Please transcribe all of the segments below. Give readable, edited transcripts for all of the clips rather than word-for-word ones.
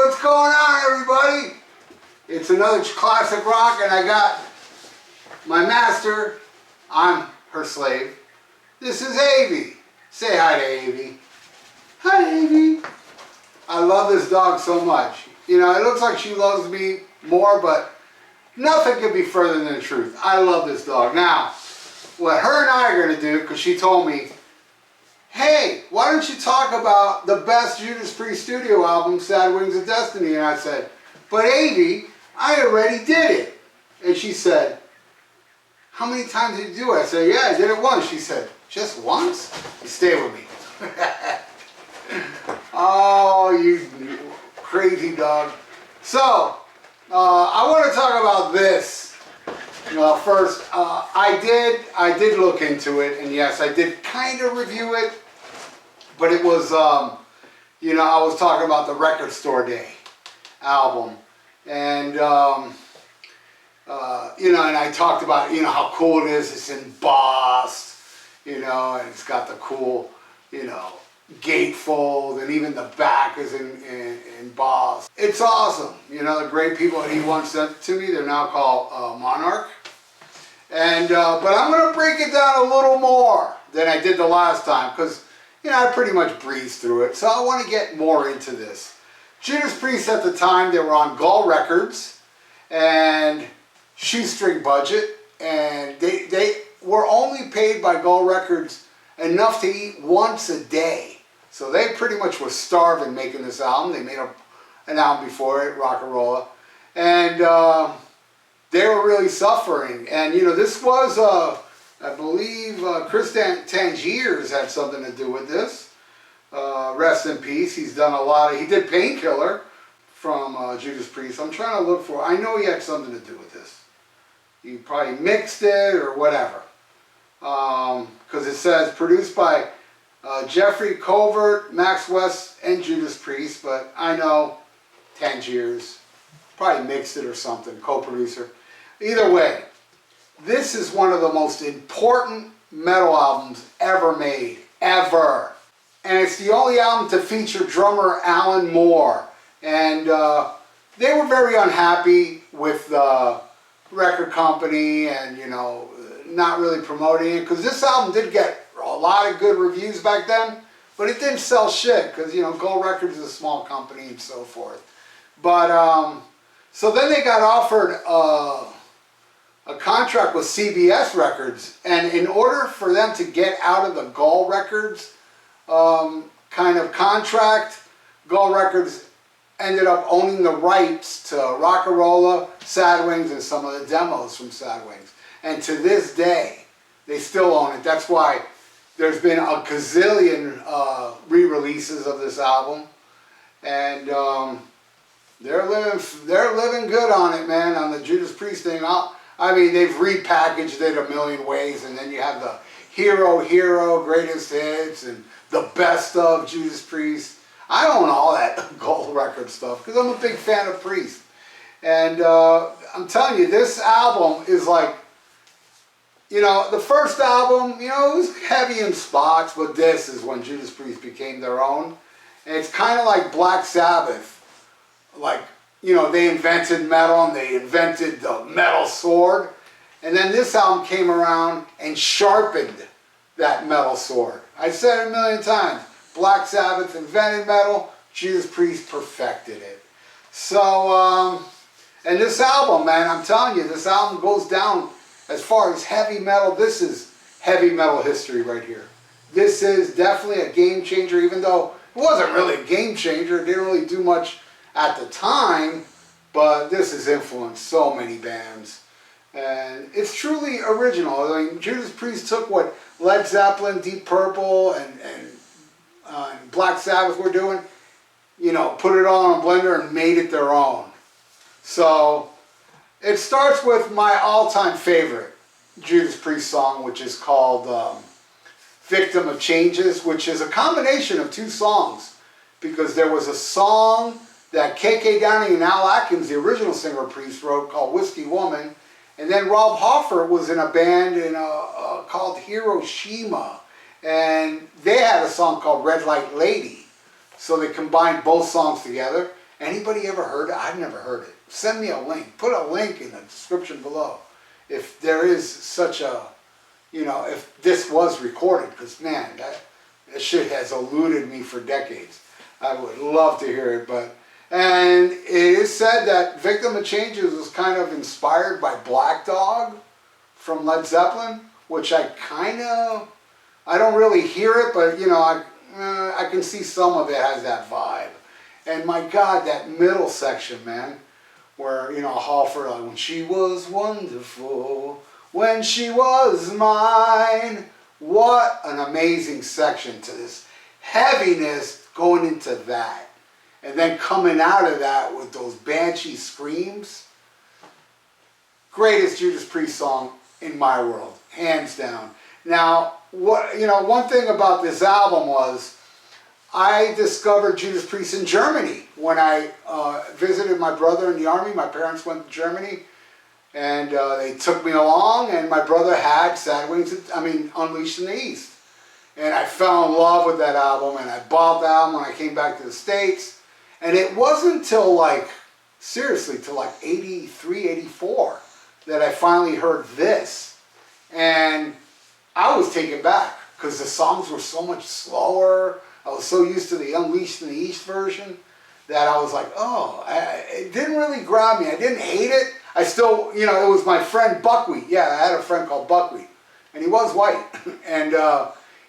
what's going on, everybody? It's another classic rock, and I got my master. I'm her slave. This is Avie. Say hi to Avie. Hi, Avie. I love this dog so much. You know, it looks like she loves me more, but nothing could be further than the truth. I love this dog. Now, what her and I are going to do, because she told me, hey, why don't you talk about the best Judas Priest studio album, Sad Wings of Destiny? And I said, but Avie, I already did it. And she said, how many times did you do it? I said, yeah, I did it once. She said, just once? You stay with me. Oh, you crazy dog. So, I want to talk about this. First, I did look into it, and yes, I did kind of review it, but it was, you know, I was talking about the Record Store Day album, and, you know, and I talked about, you know, how cool it is. It's embossed, you know, and it's got the cool, you know, gatefold, and even the back is embossed. It's awesome. You know, the great people that he once sent to me, they're now called Monarch. And, but I'm going to break it down a little more than I did the last time, because, you know, I pretty much breezed through it. So I want to get more into this. Judas Priest at the time, they were on Gull Records and shoestring budget, and they were only paid by Gull Records enough to eat once a day. So they pretty much were starving making this album. They made an album before it, Rock-A-Rolla, and they were really suffering. And you know, this was, I believe, Chris Tangiers had something to do with this. Rest in peace. He's done a lot of, he did Painkiller from Judas Priest. I'm trying to look for, I know he had something to do with this. He probably mixed it or whatever. Because it says produced by Jeffrey Covert, Max West, and Judas Priest, but I know Tangiers probably mixed it or something, co-producer. Either way, this is one of the most important metal albums ever made, ever. And it's the only album to feature drummer Alan Moore. And they were very unhappy with the record company and, you know, not really promoting it, because this album did get a lot of good reviews back then, but it didn't sell shit, because, you know, Gull Records is a small company and so forth. But, so then they got offered a contract with CBS Records, and in order for them to get out of the Gull Records kind of contract, Gull Records ended up owning the rights to Rock-A-Rolla, Sad Wings, and some of the demos from Sad Wings. And to this day, they still own it. That's why there's been a gazillion re-releases of this album. And they're living good on it, man, on the Judas Priest thing. I mean, they've repackaged it a million ways, and then you have the Hero, Greatest Hits, and the Best of Judas Priest. I own all that Gull Record stuff, because I'm a big fan of Priest. And I'm telling you, this album is like, you know, the first album, you know, it was heavy in spots, but this is when Judas Priest became their own. And it's kind of like Black Sabbath. Like, you know, they invented metal, and they invented the metal sword. And then this album came around and sharpened that metal sword. I said it a million times. Black Sabbath invented metal, Judas Priest perfected it. So, and this album, man, I'm telling you, this album goes down as far as heavy metal. This is heavy metal history right here. This is definitely a game changer, even though it wasn't really a game changer. It didn't really do much at the time, but this has influenced so many bands. And it's truly original. I mean, Judas Priest took what Led Zeppelin, Deep Purple, and Black Sabbath were doing, you know, put it all in a blender and made it their own. So it starts with my all-time favorite Judas Priest song, which is called Victim of Changes, which is a combination of two songs, because there was a song that K.K. Downing and Al Atkins, the original singer of Priest, wrote called Whiskey Woman, and then Rob Hoffer was in a band called Hiroshima, and they had a song called Red Light Lady. So they combined both songs together, Anybody ever heard it? I've never heard it. Send me a link. Put a link in the description below if there is such a, you know, if this was recorded, because man, that shit has eluded me for decades. I would love to hear it, but, and it is said that Victim of Changes was kind of inspired by Black Dog from Led Zeppelin, which I don't really hear it, but you know, I can see some of it has that vibe. And my God, that middle section, man, where, you know, Halford, when she was wonderful, when she was mine. What an amazing section to this heaviness going into that. And then coming out of that with those banshee screams. Greatest Judas Priest song in my world, hands down. Now, one thing about this album was I discovered Judas Priest in Germany when I visited my brother in the army. My parents went to Germany, and they took me along, and my brother had Unleashed in the East. And I fell in love with that album, and I bought that album when I came back to the States. And it wasn't till like, seriously, till like 83, 84 that I finally heard this. And I was taken back because the songs were so much slower. I was so used to the Unleashed in the East version that I was like, oh, it didn't really grab me. I didn't hate it. I still, you know, it was my friend Buckwheat. Yeah, I had a friend called Buckwheat. And he was white. And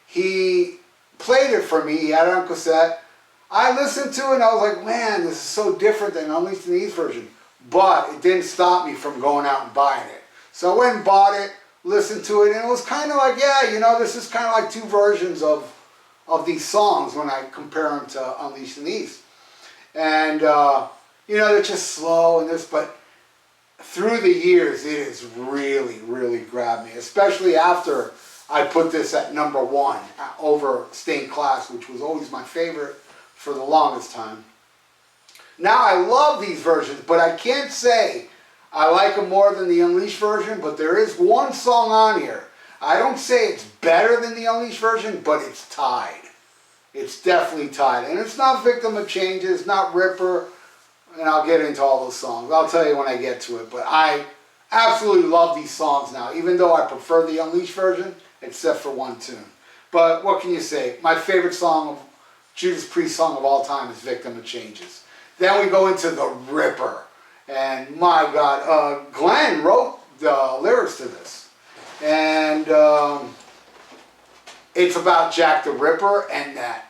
he played it for me. He had it on cassette. I listened to it and I was like, man, this is so different than Unleashed in the East version. But it didn't stop me from going out and buying it. So I went and bought it, listened to it, and it was kind of like, yeah, you know, this is kind of like two versions of these songs when I compare them to Unleashed in the East. And, you know, they're just slow and this, but through the years, it has really, really grabbed me, especially after I put this at #1 over Stained Class, which was always my favorite for the longest time. Now I love these versions, but I can't say I like them more than the Unleashed version, but there is one song on here. I don't say it's better than the Unleashed version, but it's tied. It's definitely tied. And it's not Victim of Changes, not Ripper, and I'll get into all those songs. I'll tell you when I get to it, but I absolutely love these songs now, even though I prefer the Unleashed version, except for one tune. But what can you say? My favorite song, Judas Priest song of all time, is Victim of Changes. Then we go into the Ripper. And my God, Glenn wrote the lyrics to this. And it's about Jack the Ripper and that.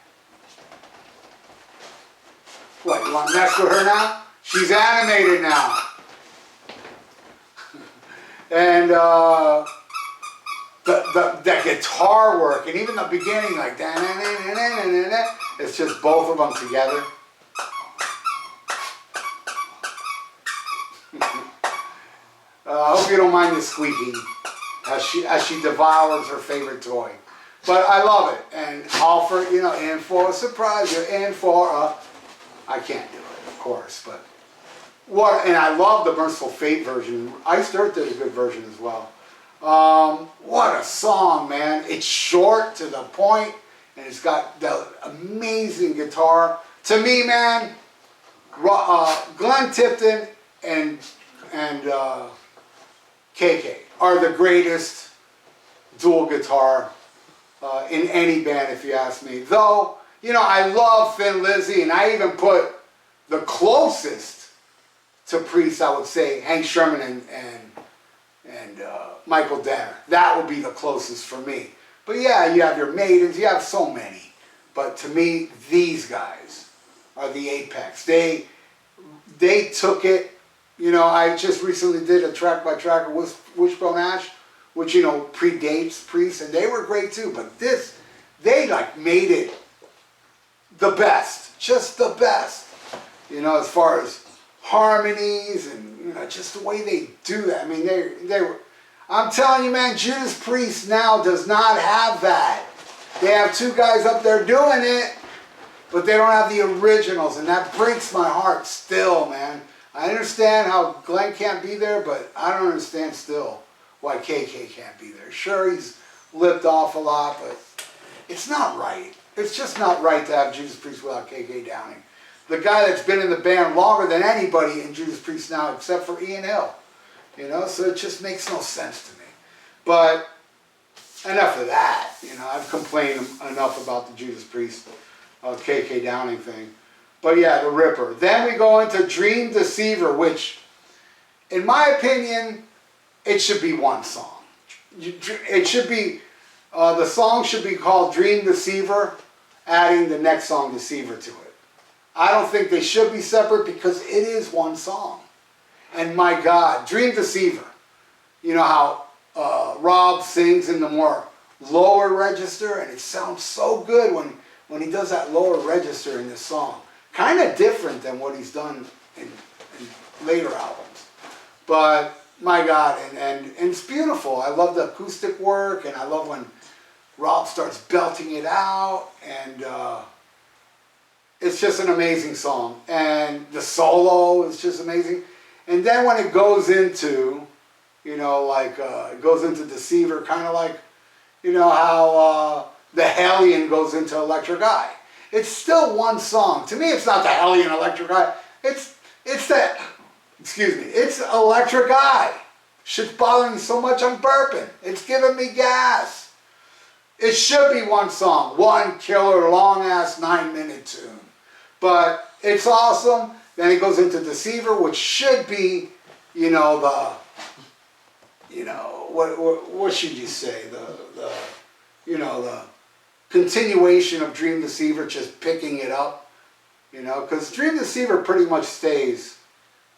What, you want to mess with her now? She's animated now. And the guitar work, and even the beginning, like, it's just both of them together. I hope you don't mind the squeaking as she devours her favorite toy. But I love it. And Alfred, you know, in for a surprise, you're in for a... I can't do it, of course, but... And I love the Merciful Fate version. Iced Earth did a good version as well. What a song, man. It's short, to the point, and it's got the amazing guitar. To me, man, Glenn Tipton and KK are the greatest dual guitar in any band, if you ask me. Though, you know, I love Thin Lizzy, and I even put the closest to Priest, I would say, Hank Sherman and Michael Danner. That would be the closest for me. But yeah, you have your Maidens, you have so many. But to me, these guys are the apex. They took it. You know, I just recently did a track by track of Wishbone Ash, which, you know, predates Priest, and they were great too. But this, they like made it the best, just the best. You know, as far as harmonies and, you know, just the way they do that. I mean, they were. I'm telling you, man, Judas Priest now does not have that. They have two guys up there doing it, but they don't have the originals, and that breaks my heart still, man. I understand how Glenn can't be there, but I don't understand still why KK can't be there. Sure, he's lipped off a lot, but it's not right. It's just not right to have Judas Priest without KK Downing. the guy that's been in the band longer than anybody in Judas Priest now, except for Ian Hill. You know, so it just makes no sense to me. But enough of that. You know, I've complained enough about the Judas Priest KK Downing thing. But yeah, the Ripper. Then we go into Dream Deceiver, which, in my opinion, it should be one song. It should be, the song should be called Dream Deceiver, adding the next song Deceiver to it. I don't think they should be separate because it is one song. And my God, Dream Deceiver. You know how Rob sings in the more lower register, and it sounds so good when he does that lower register in this song. Kind of different than what he's done in later albums. But my God, and it's beautiful. I love the acoustic work, and I love when Rob starts belting it out, and it's just an amazing song. And the solo is just amazing. And then when it goes into, you know, like, it goes into Deceiver, kind of like, you know, how the Hellion goes into Electric Eye. It's still one song. To me, it's not the Hellion Electric Eye. It's that, excuse me, it's Electric Eye. Shit's bothering me so much I'm burping. It's giving me gas. It should be one song. One killer, long-ass 9-minute tune. But it's awesome. Then it goes into Deceiver, which should be, you know, what should you say? The continuation of Dream Deceiver, just picking it up, you know, because Dream Deceiver pretty much stays,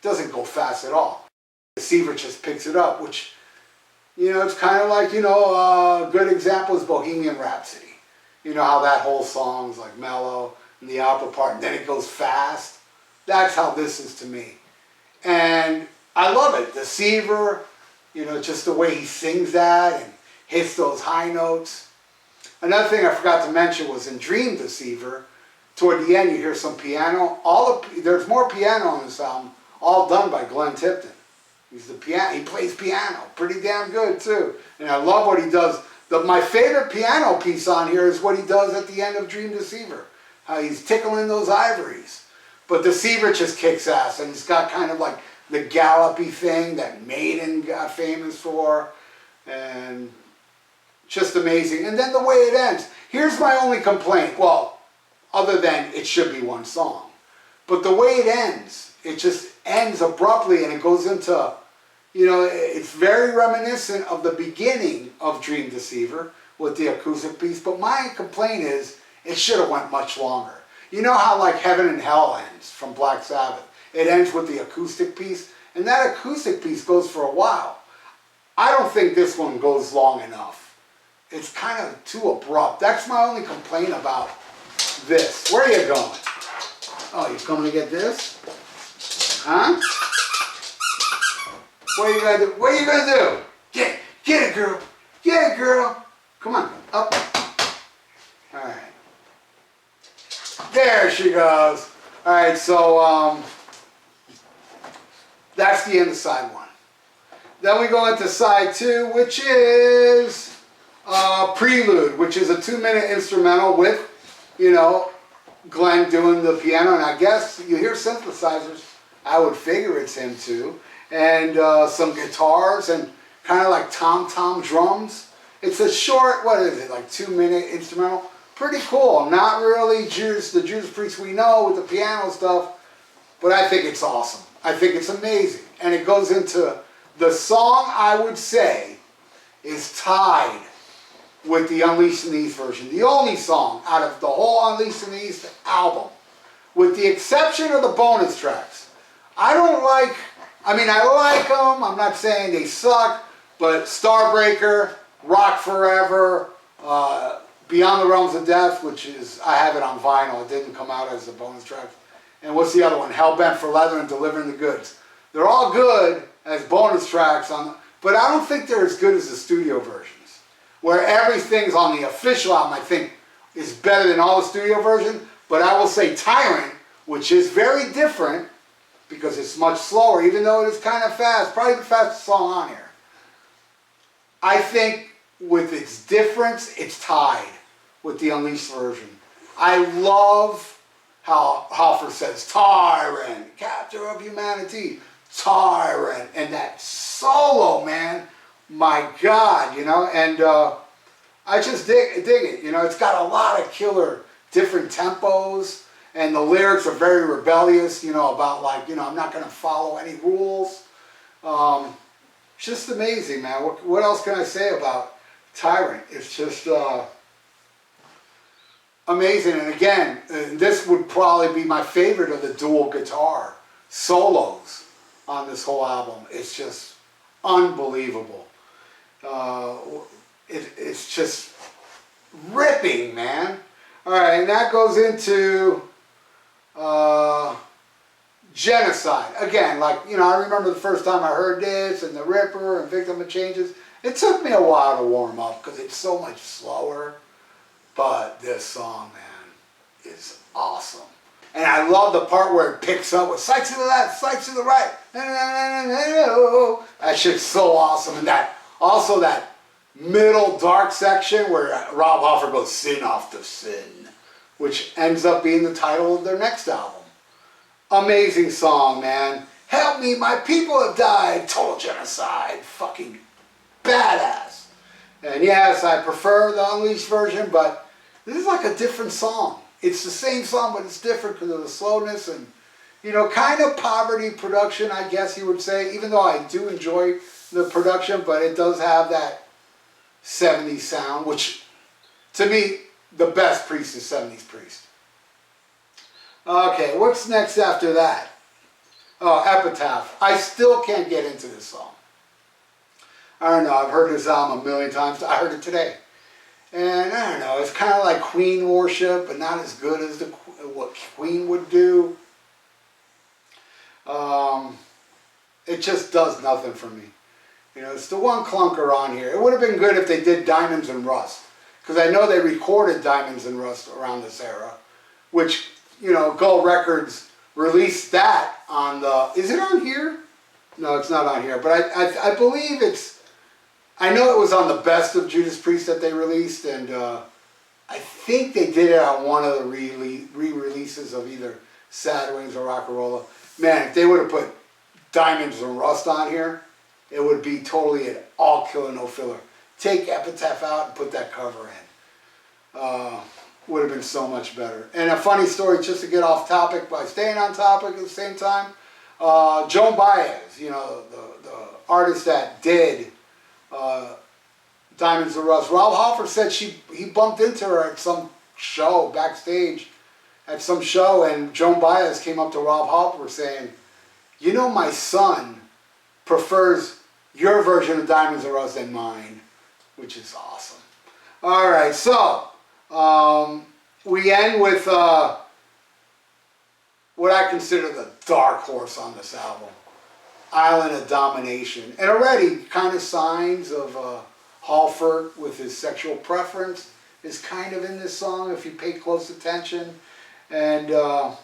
doesn't go fast at all. Deceiver just picks it up, which, you know, it's kind of like, you know, a good example is Bohemian Rhapsody. You know how that whole song's like mellow and the opera part, and then it goes fast. That's how this is to me. And I love it. Deceiver, you know, just the way he sings that and hits those high notes. Another thing I forgot to mention was in Dream Deceiver, toward the end you hear some piano. There's more piano on this album, all done by Glenn Tipton. He plays piano, pretty damn good too. And I love what he does. My favorite piano piece on here is what he does at the end of Dream Deceiver. How he's tickling those ivories. But Deceiver just kicks ass, and it's got kind of like the gallopy thing that Maiden got famous for. And just amazing. And then the way it ends. Here's my only complaint. Well, other than it should be one song. But the way it ends, it just ends abruptly and it goes into, you know, it's very reminiscent of the beginning of Dream Deceiver with the acoustic piece. But my complaint is it should have went much longer. You know how like Heaven and Hell ends from Black Sabbath? It ends with the acoustic piece. And that acoustic piece goes for a while. I don't think this one goes long enough. It's kind of too abrupt. That's my only complaint about this. Where are you going? Oh, you're coming to get this? Huh? What are you gonna do? What are you gonna do? Get it, girl. Get it, girl. Come on, up. All right. There she goes. All right, so that's the end of side one. Then we go into side two, which is Prelude, which is a 2-minute instrumental with, you know, Glenn doing the piano, and I guess you hear synthesizers. I would figure it's him too, and some guitars and kind of like tom-tom drums. It's a short, what is it, like 2-minute instrumental? Pretty cool. Not really the Judas Priest we know with the piano stuff, but I think it's awesome. I think it's amazing, and it goes into the song I would say is tied with the Unleashed in the East version. The only song out of the whole Unleashed in the East album, with the exception of the bonus tracks. I like them, I'm not saying they suck, but Starbreaker, Rock Forever, Beyond the Realms of Death, which is, I have it on vinyl, it didn't come out as a bonus track. And what's the other one? Hellbent for Leather and Delivering the Goods. They're all good as bonus tracks, but I don't think they're as good as the studio versions. Where everything's on the official album, I think, is better than all the studio versions. But I will say Tyrant, which is very different, because it's much slower, even though it is kind of fast, probably the fastest song on here. I think with its difference, it's tied with the Unleashed version. I love how Halford says, tyrant, captor of humanity, tyrant. And that solo, man, my God, you know, and I just dig it. You know, it's got a lot of killer different tempos, and the lyrics are very rebellious, you know, about like, you know, I'm not going to follow any rules. It's just amazing, man. What else can I say about Tyrant? It's just amazing. And again, this would probably be my favorite of the dual guitar solos on this whole album. It's just unbelievable. It's just ripping, man. All right, and that goes into Genocide. Again, like, you know, I remember the first time I heard this and the Ripper and Victim of Changes. It took me a while to warm up because it's so much slower. But this song, man, is awesome. And I love the part where it picks up with sights to the left, sights to the right. That shit's so awesome. And that also that middle dark section where Rob Halford goes, sin after sin, which ends up being the title of their next album. Amazing song, man. Help me, my people have died. Total genocide. Fucking badass. And yes, I prefer the Unleashed version, but this is like a different song. It's the same song, but it's different because of the slowness and, you know, kind of poverty production, I guess you would say, even though I do enjoy the production, but it does have that 70s sound, which, to me, the best Priest is 70s Priest. Okay, what's next after that? Oh, Epitaph. I still can't get into this song. I don't know, I've heard this album a million times. I heard it today. And I don't know, it's kind of like Queen worship, but not as good as what Queen would do. It just does nothing for me. You know, it's the one clunker on here. It would have been good if they did Diamonds and Rust, because I know they recorded Diamonds and Rust around this era, which, you know, Gull Records released that on the, is it on here? No, it's not on here, but I believe it's, I know it was on the Best of Judas Priest that they released, and I think they did it on one of the re-releases of either Sad Wings or Rock-A-Rolla. Man, if they would have put Diamonds and Rust on here, it would be totally an all killer, no filler. Take Epitaph out and put that cover in. Would have been so much better. And a funny story, just to get off topic by staying on topic at the same time. Joan Baez, you know, the artist that did Diamonds and Rust. Rob Halford said he bumped into her at some show, backstage at some show, and Joan Baez came up to Rob Halford saying, you know, my son prefers your version of Diamonds and Rust than mine, which is awesome. All right, so we end with what I consider the dark horse on this album, Island of Domination. And already kind of signs of Halford with his sexual preference is kind of in this song if you pay close attention. And the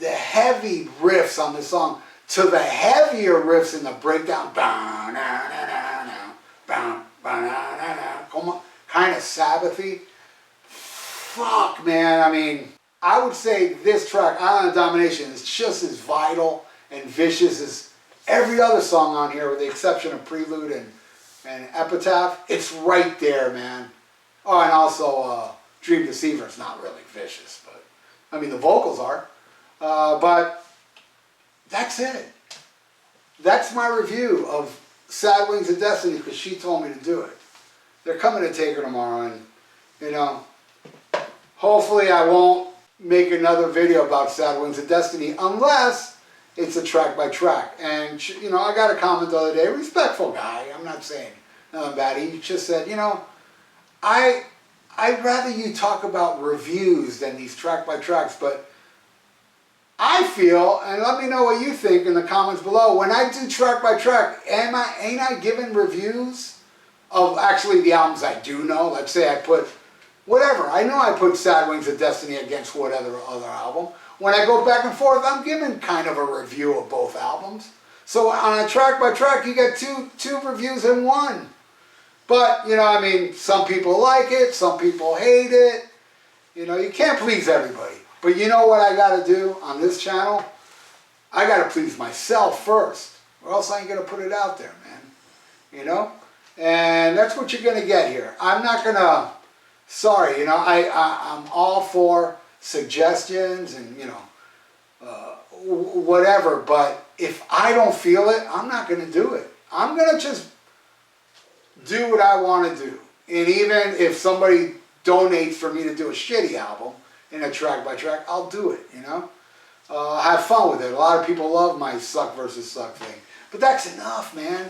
heavy riffs on this song to the heavier riffs in the breakdown, kind of Sabbathy. Fuck, man, I mean, I would say this track, Island of Domination, is just as vital and vicious as every other song on here, with the exception of Prelude and Epitaph. It's right there, man. Oh, and also Dream Deceiver is not really vicious, but, I mean, the vocals are. But that's it. That's my review of Sad Wings of Destiny, because she told me to do it. They're coming to take her tomorrow, and, you know, hopefully I won't make another video about Sad Wings of Destiny unless it's a track by track. And, you know, I got a comment the other day, respectful guy, I'm not saying nothing bad. He just said, you know, I'd rather you talk about reviews than these track by tracks, but I feel, and let me know what you think in the comments below, when I do track by track, ain't I giving reviews of actually the albums I do know? Let's say I put whatever. I know I put Sad Wings of Destiny against whatever other album. When I go back and forth, I'm giving kind of a review of both albums. So on a track by track, you get two reviews in one. But, you know, I mean, some people like it, some people hate it. You know, you can't please everybody. But you know what I gotta do on this channel? I gotta please myself first, or else I ain't gonna put it out there, man. You know? And that's what you're gonna get here. I'm not gonna, sorry, you know, I'm all for suggestions and, you know, whatever, but if I don't feel it, I'm not gonna do it. I'm gonna just do what I wanna do. And even if somebody donates for me to do a shitty album in a track by track, I'll do it, you know? Have fun with it. A lot of people love my suck versus suck thing. But that's enough, man.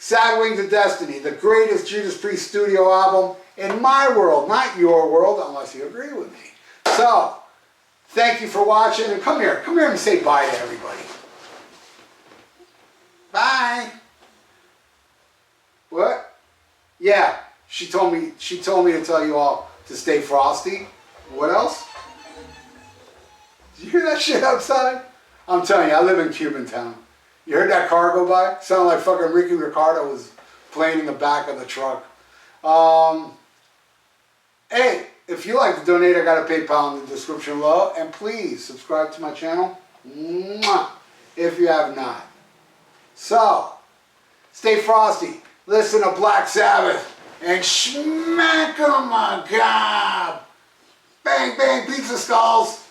Sad Wings of Destiny, the greatest Judas Priest studio album in my world, not your world, unless you agree with me. So, thank you for watching, and come here and say bye to everybody. Bye. What? Yeah, she told me to tell you all to stay frosty. What else? Did you hear that shit outside? I'm telling you, I live in Cuban town. You heard that car go by? Sounded like fucking Ricky Ricardo was playing in the back of the truck. Hey, if you like to donate, I got a PayPal in the description below. And please subscribe to my channel. Mwah, if you have not. So, stay frosty. Listen to Black Sabbath. And SHMACKEMAGOB. Bang, bang, pizza skulls.